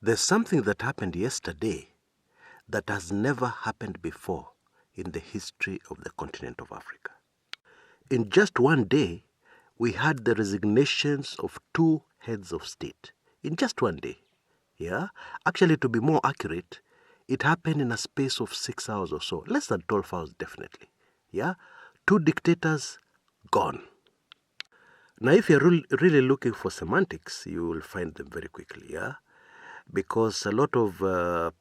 There's something that happened yesterday that has never happened before in the history of the continent of Africa. In just one day, we had the resignations of 2 heads of state. In just one day. Yeah? Actually, to be more accurate, it happened in a space of 6 hours or so. Less than 12 hours, definitely. Yeah? 2 dictators gone. Now, if you're really looking for semantics, you will find them very quickly, yeah? Because a lot of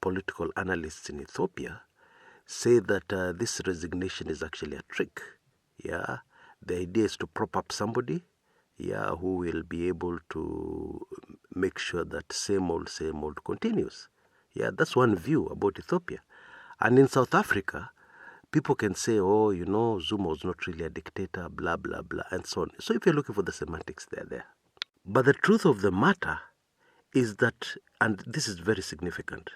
political analysts in Ethiopia say that this resignation is actually a trick, yeah? The idea is to prop up somebody, yeah, who will be able to make sure that same old continues. Yeah, that's one view about Ethiopia. And in South Africa, people can say, oh, you know, Zuma was not really a dictator, blah, blah, blah, and so on. So if you're looking for the semantics, they're there. But the truth of the matter is that, and this is very significant,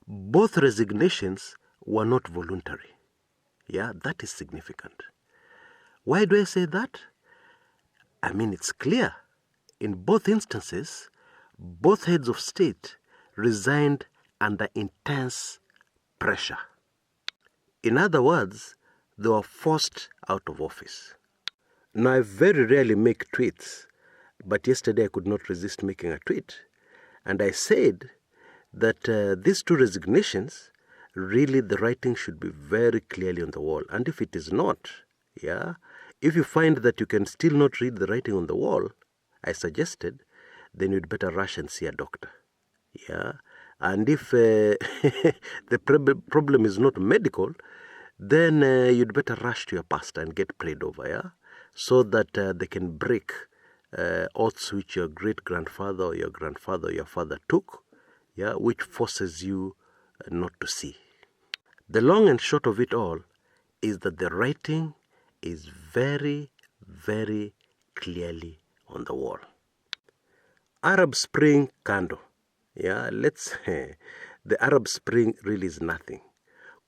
both resignations were not voluntary. Yeah, that is significant. Why do I say that? I mean, it's clear. In both instances, both heads of state resigned under intense pressure. In other words, they were forced out of office. Now, I very rarely make tweets, but yesterday I could not resist making a tweet. And I said that these 2 resignations, really the writing should be very clearly on the wall. And if it is not, yeah, if you find that you can still not read the writing on the wall, I suggested, then you'd better rush and see a doctor. Yeah. And if the problem is not medical, then you'd better rush to your pastor and get prayed over, yeah? So that they can break oaths which your great-grandfather or your grandfather or your father took, yeah, which forces you not to see. The long and short of it all is that the writing is very, very clearly on the wall. Arab Spring kando. Yeah, the Arab Spring really is nothing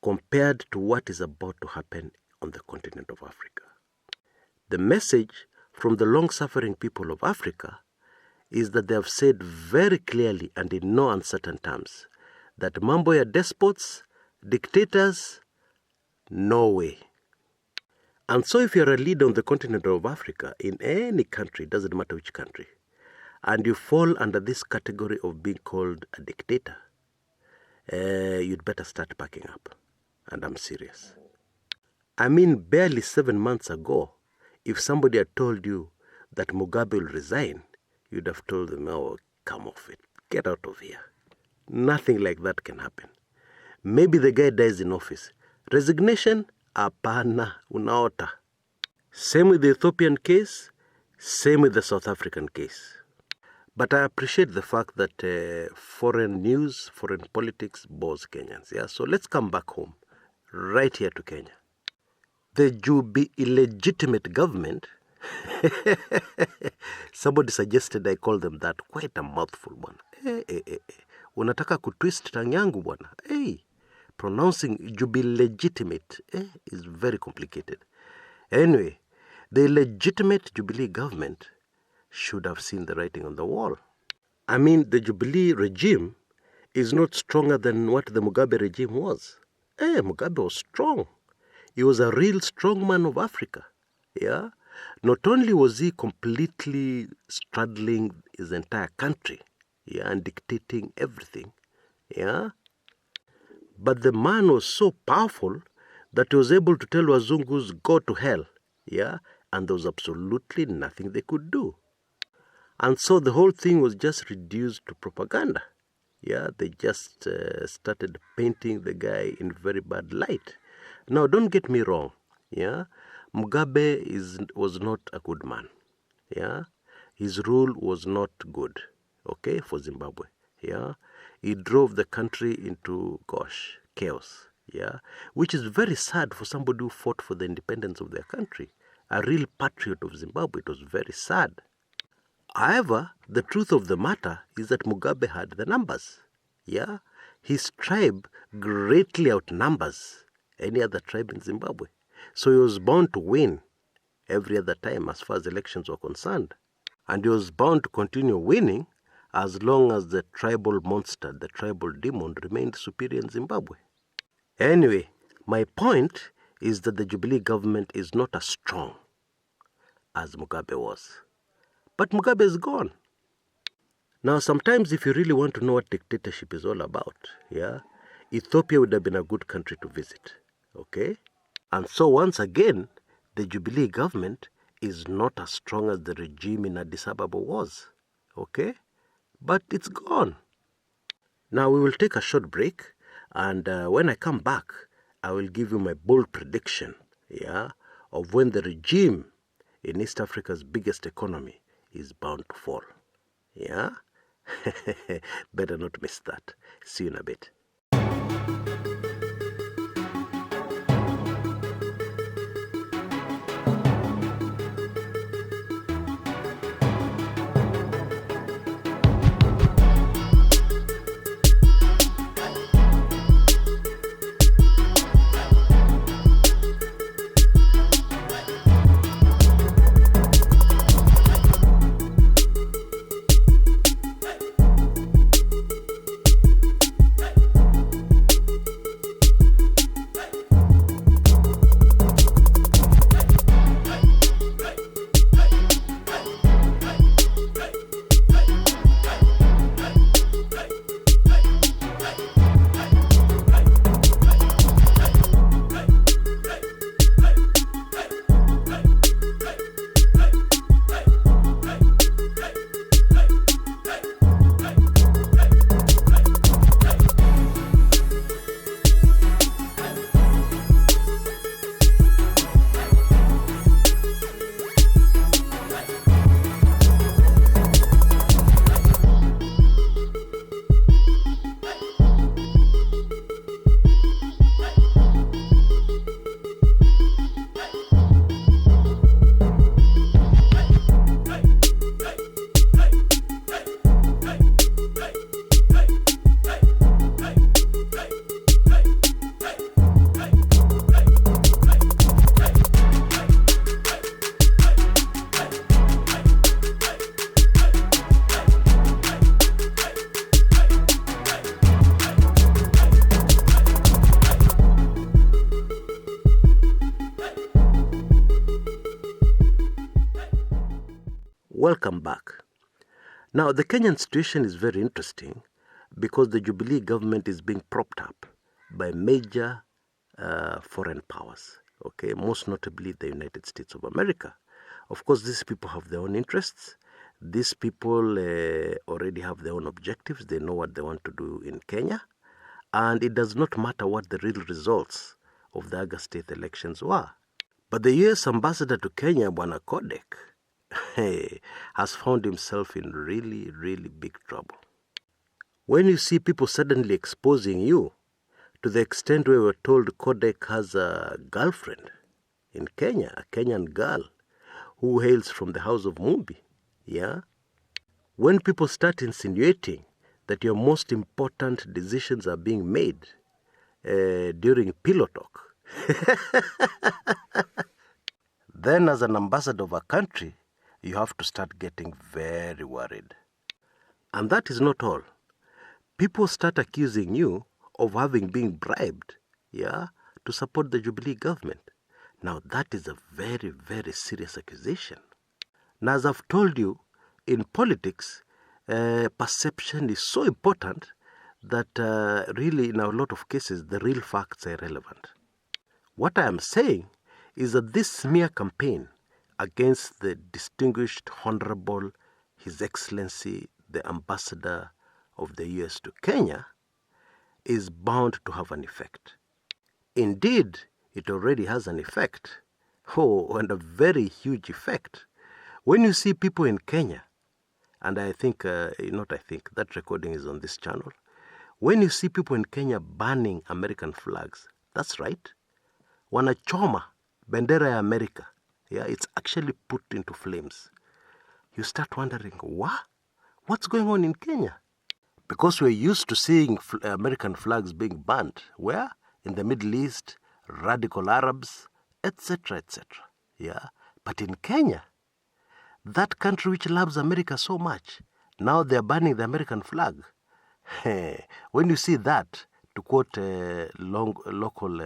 compared to what is about to happen on the continent of Africa. The message from the long-suffering people of Africa is that they have said very clearly and in no uncertain terms that mambo ya despots, dictators, no way. And so if you're a leader on the continent of Africa, in any country, doesn't matter which country, and you fall under this category of being called a dictator, you'd better start packing up. And I'm serious. I mean, barely 7 months ago, if somebody had told you that Mugabe will resign, you'd have told them, oh, come off it. Get out of here. Nothing like that can happen. Maybe the guy dies in office. Resignation? Apana, unaota. Same with the Ethiopian case, same with the South African case. But I appreciate the fact that foreign news, foreign politics bores Kenyans. Yeah? So let's come back home, right here to Kenya. The Jubi illegitimate government, somebody suggested I call them that. Quite a mouthful, bwana. Unataka kutwist tongue yangu, bwana. Hey, pronouncing Jubi legitimate is very complicated. Anyway, the illegitimate Jubilee government should have seen the writing on the wall. I mean, the Jubilee regime is not stronger than what the Mugabe regime was. Mugabe was strong. He was a real strong man of Africa. Yeah? Not only was he completely straddling his entire country, yeah, and dictating everything, yeah, but the man was so powerful that he was able to tell Wazungus, go to hell, yeah, and there was absolutely nothing they could do. And so the whole thing was just reduced to propaganda. Yeah, they just started painting the guy in very bad light. Now, don't get me wrong. Yeah, Mugabe was not a good man. Yeah, his rule was not good. Okay, for Zimbabwe. Yeah, he drove the country into chaos. Yeah, which is very sad for somebody who fought for the independence of their country. A real patriot of Zimbabwe. It was very sad. However, the truth of the matter is that Mugabe had the numbers. Yeah, his tribe greatly outnumbers any other tribe in Zimbabwe. So he was bound to win every other time as far as elections were concerned. And he was bound to continue winning as long as the tribal monster, the tribal demon, remained superior in Zimbabwe. Anyway, my point is that the Jubilee government is not as strong as Mugabe was. But Mugabe is gone. Now, sometimes if you really want to know what dictatorship is all about, Ethiopia would have been a good country to visit, okay? And so once again, the Jubilee government is not as strong as the regime in Addis Ababa was, okay? But it's gone. Now, we will take a short break, and when I come back, I will give you my bold prediction, of when the regime in East Africa's biggest economy is bound to fall. Yeah? Better not miss that. See you in a bit. Welcome back. Now, the Kenyan situation is very interesting because the Jubilee government is being propped up by major foreign powers, okay, most notably the United States of America. Of course, these people have their own interests. These people already have their own objectives. They know what they want to do in Kenya. And it does not matter what the real results of the August state elections were. But the U.S. ambassador to Kenya, Bwana Kodek, has found himself in really, really big trouble. When you see people suddenly exposing you to the extent where we're told Kodek has a girlfriend in Kenya, a Kenyan girl who hails from the house of Mumbi, when people start insinuating that your most important decisions are being made during pillow talk, then as an ambassador of a country, you have to start getting very worried. And that is not all. People start accusing you of having been bribed, to support the Jubilee government. Now, that is a very, very serious accusation. Now, as I've told you, in politics, perception is so important that really, in a lot of cases, the real facts are irrelevant. What I am saying is that this smear campaign against the distinguished Honorable His Excellency, the Ambassador of the U.S. to Kenya, is bound to have an effect. Indeed, it already has an effect. And a very huge effect. When you see people in Kenya, and I think, that recording is on this channel. When you see people in Kenya burning American flags, that's right. Wanachoma bendera ya America. It's actually put into flames. You start wondering, what's going on in Kenya? Because we're used to seeing American flags being burnt. Where? In the Middle East, radical Arabs, etc., etc. But in Kenya, that country which loves America so much, Now they're burning the American flag. When you see that, to quote local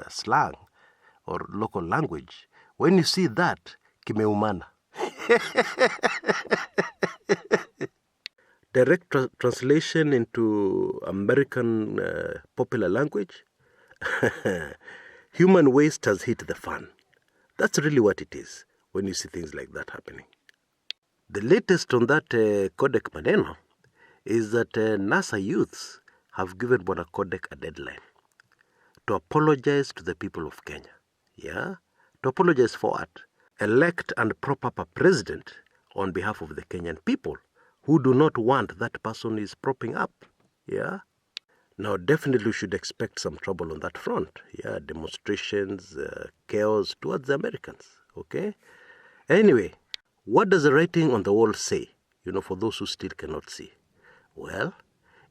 slang or local language, when you see that, kimeumana. Direct translation into American popular language, human waste has hit the fan. That's really what it is when you see things like that happening. The latest on that Codec Maneno is that NASA youths have given Bwana Codec a deadline to apologize to the people of Kenya. Yeah? To apologize for what? Elect and prop up a president on behalf of the Kenyan people who do not want that person is propping up. Yeah? Now, definitely we should expect some trouble on that front. Yeah, demonstrations, chaos towards the Americans. Okay? Anyway, what does the writing on the wall say? For those who still cannot see. Well,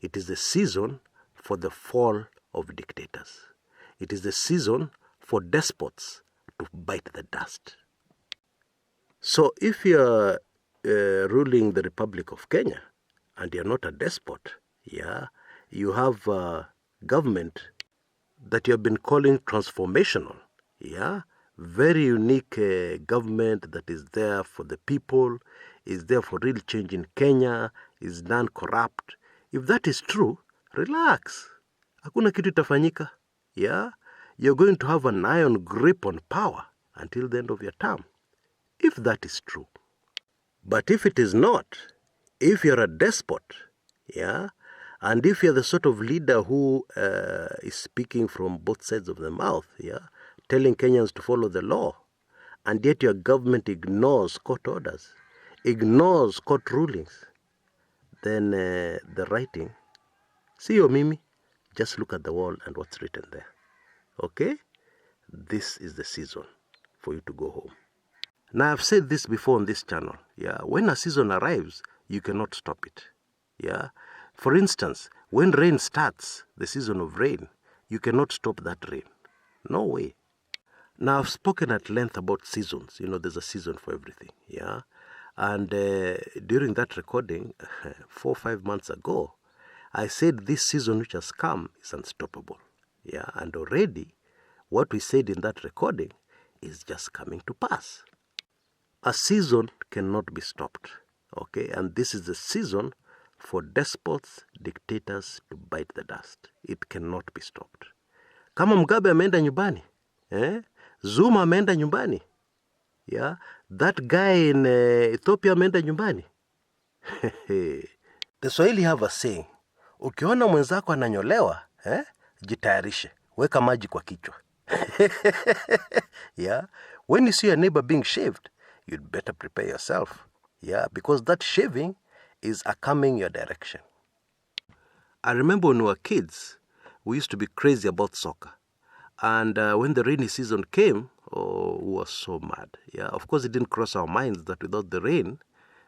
it is the season for the fall of dictators. It is the season for despots to bite the dust. So if you're ruling the Republic of Kenya and you're not a despot, yeah, you have a government that you have been calling transformational, yeah, very unique government that is there for the people, is there for real change in Kenya, is non-corrupt. If that is true, relax. Hakuna kitu itafanyika. Yeah? You're going to have an iron grip on power until the end of your term. If that is true. But if it is not, if you're a despot, yeah, and if you're the sort of leader who is speaking from both sides of the mouth, yeah, telling Kenyans to follow the law, and yet your government ignores court orders, ignores court rulings, then the writing, see you, Mimi, just look at the wall and what's written there. Okay? This is the season for you to go home. Now, I've said this before on this channel. Yeah, when a season arrives, you cannot stop it. Yeah. For instance, when rain starts, the season of rain, you cannot stop that rain. No way. Now, I've spoken at length about seasons. There's a season for everything. Yeah. And during that recording, 4 or 5 months ago, I said this season which has come is unstoppable. Yeah. And already, what we said in that recording is just coming to pass. A season cannot be stopped. Okay. And this is the season for despots, dictators to bite the dust. It cannot be stopped. Kama Mugabe ameenda nyumbani, Zuma ameenda nyumbani, yeah, that guy in Ethiopia ameenda nyumbani. The Swahili have a saying, ukiona mwenzako ananyolewa, jitayarishe, weka maji kwa kichwa. Yeah, when you see a neighbor being shaved, you'd better prepare yourself. Yeah, because that shaving is coming your direction. I remember when we were kids, we used to be crazy about soccer. And when the rainy season came, we were so mad. Yeah, of course, it didn't cross our minds that without the rain,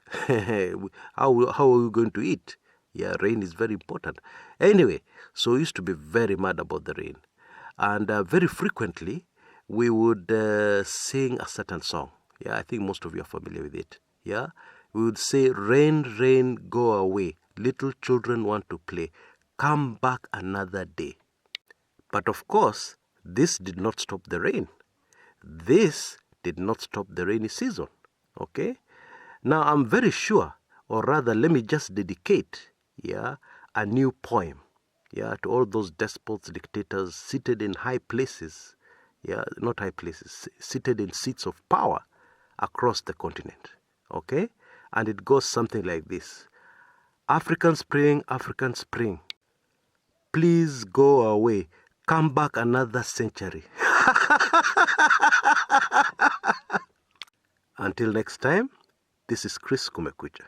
how are we going to eat? Yeah, rain is very important. Anyway, so we used to be very mad about the rain. And very frequently, we would sing a certain song. Yeah, I think most of you are familiar with it. Yeah, we would say, rain, rain, go away. Little children want to play. Come back another day. But of course, this did not stop the rain. This did not stop the rainy season. Okay? Now, I'm very sure, or rather, let me just dedicate, a new poem, to all those despots, dictators seated in high places, not high places, seated in seats of power across the continent. Okay? And it goes something like this. African spring, please go away. Come back another century. Until next time, this is Kshs Kumekucha.